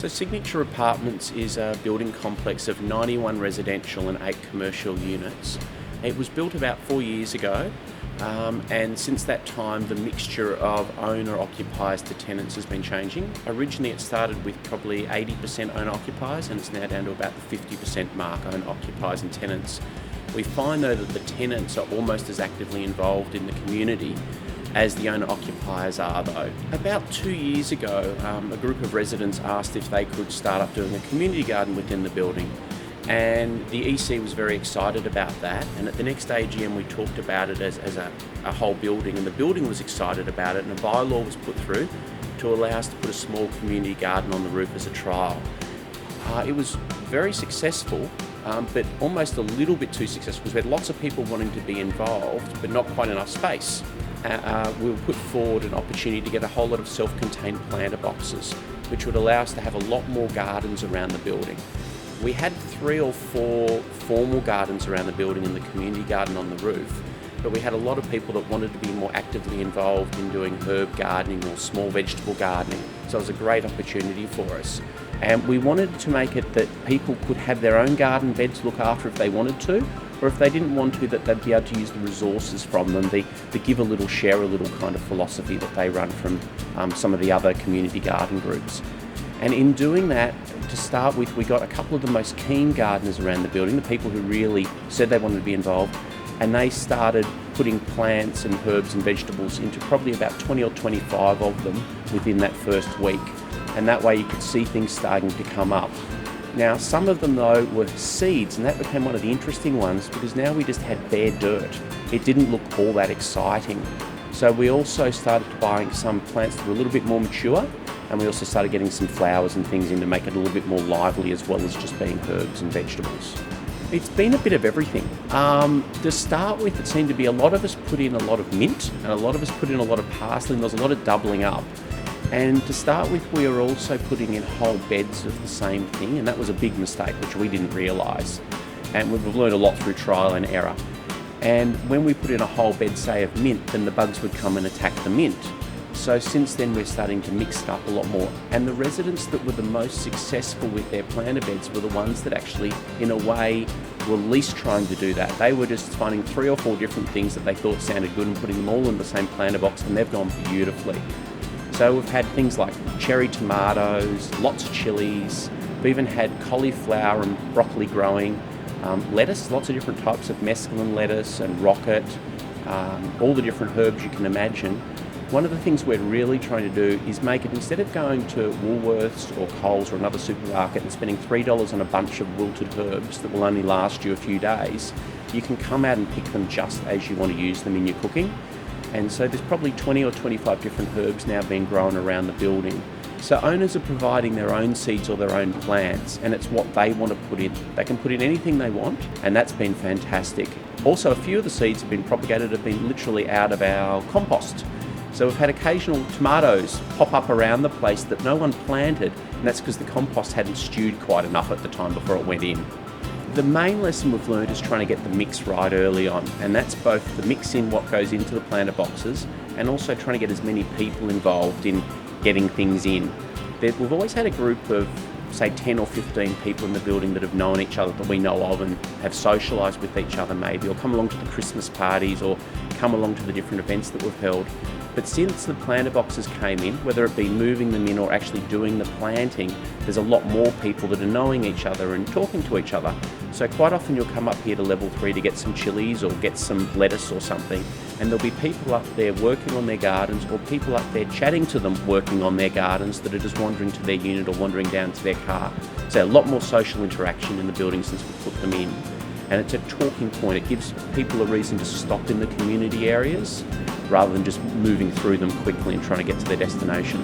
So Signature Apartments is a building complex of 91 residential and 8 commercial units. It was built about 4 years ago, and since that time the mixture of owner-occupiers to tenants has been changing. Originally it started with probably 80% owner-occupiers, and it's now down to about the 50% mark, owner-occupiers and tenants. We find though that the tenants are almost as actively involved in the community as the owner-occupiers are though. About 2 years ago, a group of residents asked if they could start up doing a community garden within the building, and the EC was very excited about that, and at the next AGM we talked about it as a whole building, and the building was excited about it, and a bylaw was put through to allow us to put a small community garden on the roof as a trial. It was very successful, but almost a little bit too successful because we had lots of people wanting to be involved but not quite enough space. We'll put forward an opportunity to get a whole lot of self-contained planter boxes, which would allow us to have a lot more gardens around the building. We had 3 or 4 formal gardens around the building and the community garden on the roof, but we had a lot of people that wanted to be more actively involved in doing herb gardening or small vegetable gardening, so it was a great opportunity for us. And we wanted to make it that people could have their own garden bed to look after if they wanted to, or if they didn't want to, that they'd be able to use the resources from them, the give a little, share a little kind of philosophy that they run from some of the other community garden groups. And in doing that, to start with, we got a couple of the most keen gardeners around the building, the people who really said they wanted to be involved, and they started putting plants and herbs and vegetables into probably about 20 or 25 of them within that first week. And that way you could see things starting to come up. Now, some of them though were seeds, and that became one of the interesting ones because now we just had bare dirt. It didn't look all that exciting. So we also started buying some plants that were a little bit more mature, and we also started getting some flowers and things in to make it a little bit more lively as well as just being herbs and vegetables. It's been a bit of everything. To start with, it seemed to be a lot of us put in a lot of mint, and a lot of us put in a lot of parsley, and there was a lot of doubling up. And to start with, we were also putting in whole beds of the same thing, and that was a big mistake, which we didn't realise. And we've learned a lot through trial and error. And when we put in a whole bed, say, of mint, then the bugs would come and attack the mint. So since then, we're starting to mix it up a lot more. And the residents that were the most successful with their planter beds were the ones that actually, in a way, were least trying to do that. They were just finding 3 or 4 different things that they thought sounded good and putting them all in the same planter box, and they've gone beautifully. So we've had things like cherry tomatoes, lots of chilies. We've even had cauliflower and broccoli growing, lettuce, lots of different types of mesclun lettuce and rocket, all the different herbs you can imagine. One of the things we're really trying to do is make it, instead of going to Woolworths or Coles or another supermarket and spending $3 on a bunch of wilted herbs that will only last you a few days, you can come out and pick them just as you want to use them in your cooking. And so there's probably 20 or 25 different herbs now being grown around the building. So owners are providing their own seeds or their own plants, and it's what they want to put in. They can put in anything they want, and that's been fantastic. Also, a few of the seeds have been propagated, have been literally out of our compost. So we've had occasional tomatoes pop up around the place that no one planted, and that's because the compost hadn't stewed quite enough at the time before it went in. The main lesson we've learned is trying to get the mix right early on, and that's both the mix in what goes into the planter boxes and also trying to get as many people involved in getting things in. We've always had a group of, say, 10 or 15 people in the building that have known each other, that we know of, and have socialised with each other maybe, or come along to the Christmas parties or come along to the different events that we've held. But since the planter boxes came in, whether it be moving them in or actually doing the planting, there's a lot more people that are knowing each other and talking to each other. So quite often you'll come up here to level 3 to get some chilies or get some lettuce or something, and there'll be people up there working on their gardens, or people up there chatting to them working on their gardens that are just wandering to their unit or wandering down to their car. So a lot more social interaction in the building since we put them in. And it's a talking point. It gives people a reason to stop in the community areas rather than just moving through them quickly and trying to get to their destination.